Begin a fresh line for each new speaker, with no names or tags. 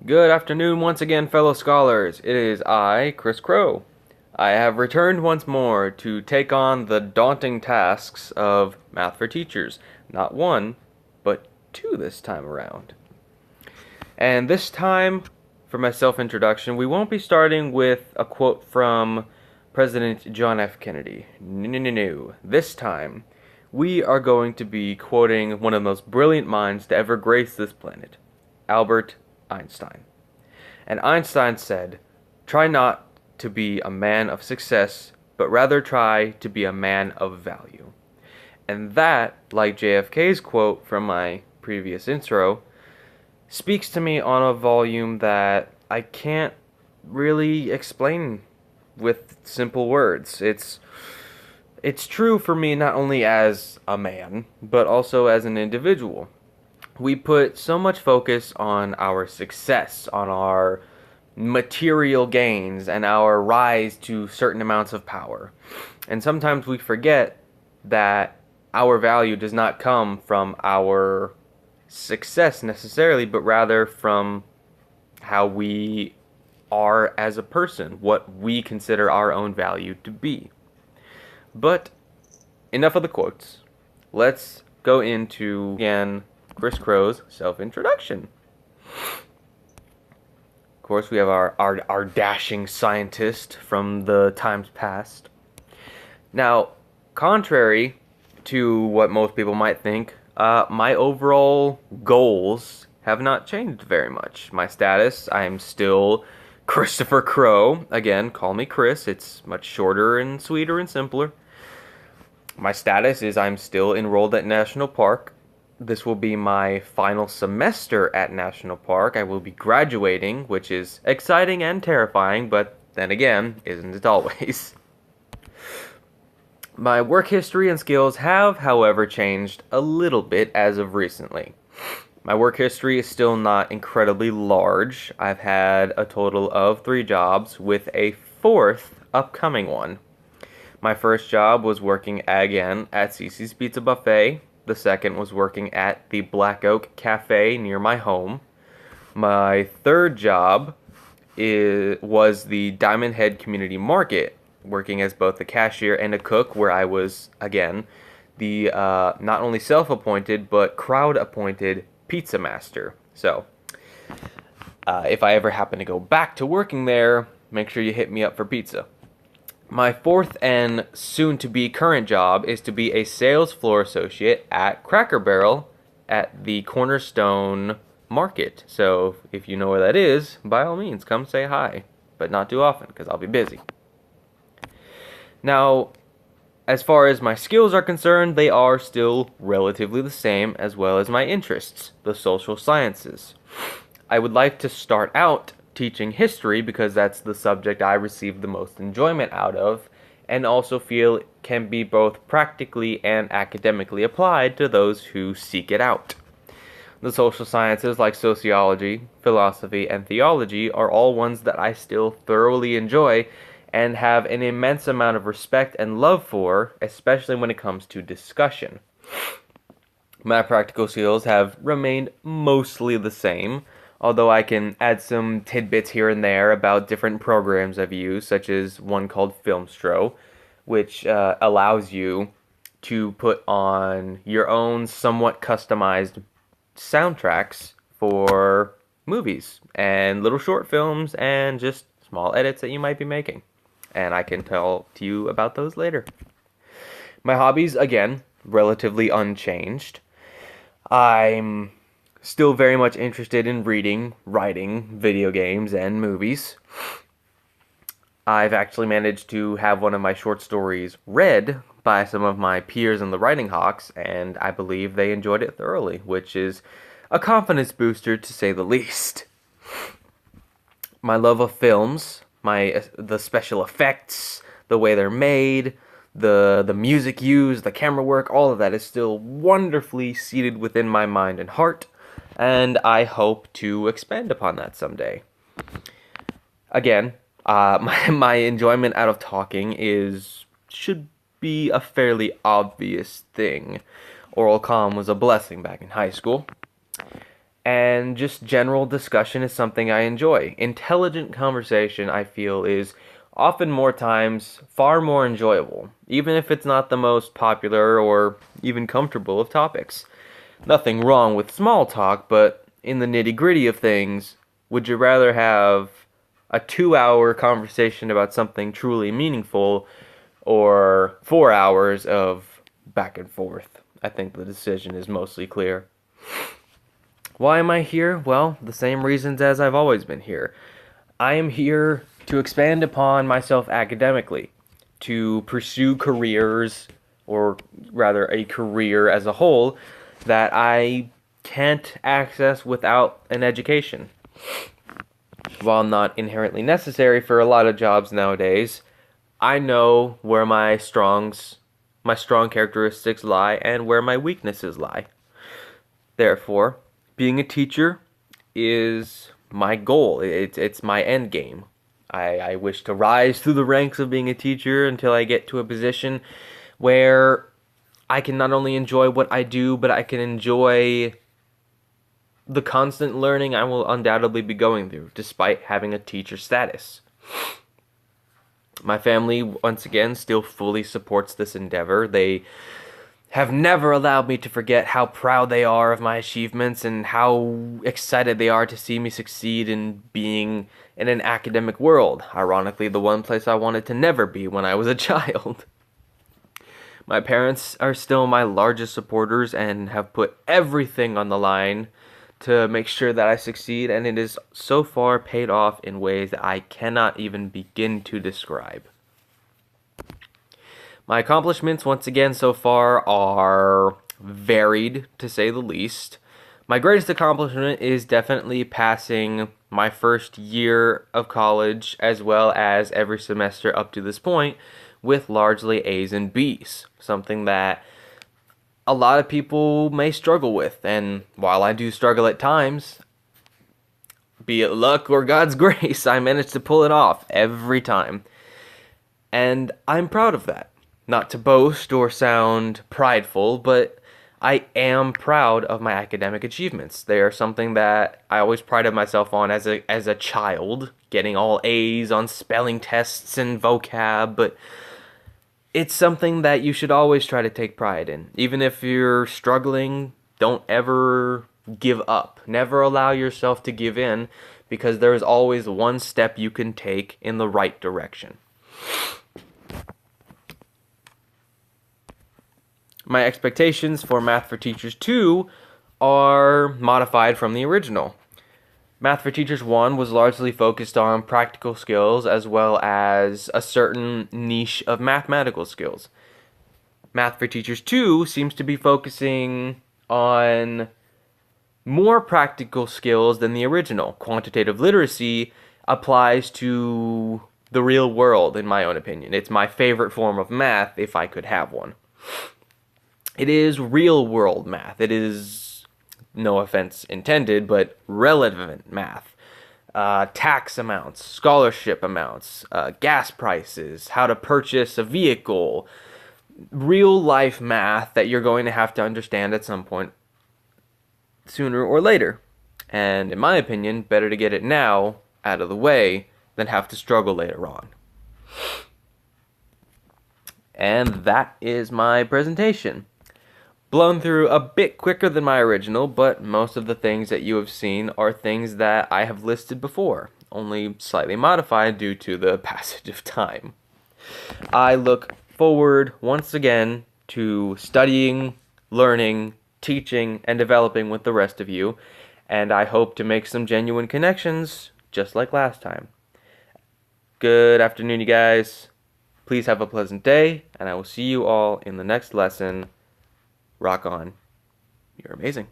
Good afternoon once again, fellow scholars. It is I, Chris Crowe. I have returned once more to take on the daunting tasks of Math for Teachers. Not one, but two this time around. And this time, for my self-introduction, we won't be starting with a quote from President John F. Kennedy. No. This time, we are going to be quoting one of the most brilliant minds to ever grace this planet, Albert Einstein. And Einstein said, "Try not to be a man of success, but rather try to be a man of value." And that, like JFK's quote from my previous intro, speaks to me on a volume that I can't really explain with simple words. It's true for me not only as a man, but also as an individual. We put so much focus on our success, on our material gains, and our rise to certain amounts of power. And sometimes we forget that our value does not come from our success necessarily, but rather from how we are as a person, what we consider our own value to be. But enough of the quotes. Let's go into, again, Chris Crowe's self-introduction. Of course, we have our dashing scientist from the times past. Now, contrary to what most people might think, my overall goals have not changed very much. My status, I am still Christopher Crowe. Again, call me Chris. It's much shorter and sweeter and simpler. My status is I'm still enrolled at National Park. This will be my final semester at National Park. I will be graduating, which is exciting and terrifying, but then again, isn't it always? My work history and skills have, however, changed a little bit as of recently. My work history is still not incredibly large. I've had a total of 3 jobs, with a 4th upcoming one. My first job was working again at Cece's Pizza Buffet. The second was working at the Black Oak Cafe near my home. My third job was the Diamond Head Community Market, working as both a cashier and a cook, where I was, again, the not only self-appointed, but crowd-appointed pizza master. So, if I ever happen to go back to working there, make sure you hit me up for pizza. My 4th and soon-to-be current job is to be a sales floor associate at Cracker Barrel at the Cornerstone Market. So if you know where that is, by all means, come say hi. But not too often, because I'll be busy. Now, as far as my skills are concerned, they are still relatively the same, as well as my interests, the social sciences. I would like to start out teaching history because that's the subject I receive the most enjoyment out of, and also feel can be both practically and academically applied to those who seek it out. The social sciences like sociology, philosophy, and theology are all ones that I still thoroughly enjoy and have an immense amount of respect and love for, especially when it comes to discussion. My practical skills have remained mostly the same, although I can add some tidbits here and there about different programs I've used, such as one called Filmstro, which allows you to put on your own somewhat customized soundtracks for movies and little short films and just small edits that you might be making. And I can tell to you about those later. My hobbies, again, relatively unchanged. I'm still very much interested in reading, writing, video games, and movies. I've actually managed to have one of my short stories read by some of my peers in the Writing Hawks, and I believe they enjoyed it thoroughly, which is a confidence booster to say the least. My love of films, the special effects, the way they're made, the music used, the camera work, all of that is still wonderfully seated within my mind and heart, and I hope to expand upon that someday. Again, my enjoyment out of talking should be a fairly obvious thing. Oral comm was a blessing back in high school. And just general discussion is something I enjoy. Intelligent conversation, I feel, is often more times far more enjoyable, even if it's not the most popular or even comfortable of topics. Nothing wrong with small talk, but in the nitty-gritty of things, would you rather have a 2-hour conversation about something truly meaningful or 4 hours of back and forth? I think the decision is mostly clear. Why am I here? Well, the same reasons as I've always been here. I am here to expand upon myself academically, to pursue careers, or rather a career as a whole, that I can't access without an education. While not inherently necessary for a lot of jobs nowadays, I know where my strong characteristics lie and where my weaknesses lie. Therefore, being a teacher is my goal. It's my end game. I wish to rise through the ranks of being a teacher until I get to a position where I can not only enjoy what I do, but I can enjoy the constant learning I will undoubtedly be going through, despite having a teacher status. My family, once again, still fully supports this endeavor. They have never allowed me to forget how proud they are of my achievements and how excited they are to see me succeed in being in an academic world. Ironically, the one place I wanted to never be when I was a child. My parents are still my largest supporters and have put everything on the line to make sure that I succeed, and it is so far paid off in ways that I cannot even begin to describe. My accomplishments, once again, so far are varied, to say the least. My greatest accomplishment is definitely passing my first year of college, as well as every semester up to this point, with largely A's and B's. Something that a lot of people may struggle with, and while I do struggle at times, be it luck or God's grace, I manage to pull it off every time. And I'm proud of that. Not to boast or sound prideful, but I am proud of my academic achievements. They are something that I always prided myself on as a child, getting all A's on spelling tests and vocab, but it's something that you should always try to take pride in. Even if you're struggling, don't ever give up. Never allow yourself to give in, because there is always one step you can take in the right direction. My expectations for Math for Teachers 2 are modified from the original. Math for Teachers 1 was largely focused on practical skills as well as a certain niche of mathematical skills. Math for Teachers 2 seems to be focusing on more practical skills than the original. Quantitative literacy applies to the real world, in my own opinion. It's my favorite form of math if I could have one. It is real world math. It is, no offense intended, but relevant math. Tax amounts, scholarship amounts, gas prices, how to purchase a vehicle, real life math that you're going to have to understand at some point sooner or later. And in my opinion, better to get it now out of the way than have to struggle later on. And that is my presentation. Blown through a bit quicker than my original, but most of the things that you have seen are things that I have listed before, only slightly modified due to the passage of time. I look forward once again to studying, learning, teaching, and developing with the rest of you, and I hope to make some genuine connections just like last time. Good afternoon, you guys. Please have a pleasant day, and I will see you all in the next lesson. Rock on. You're amazing.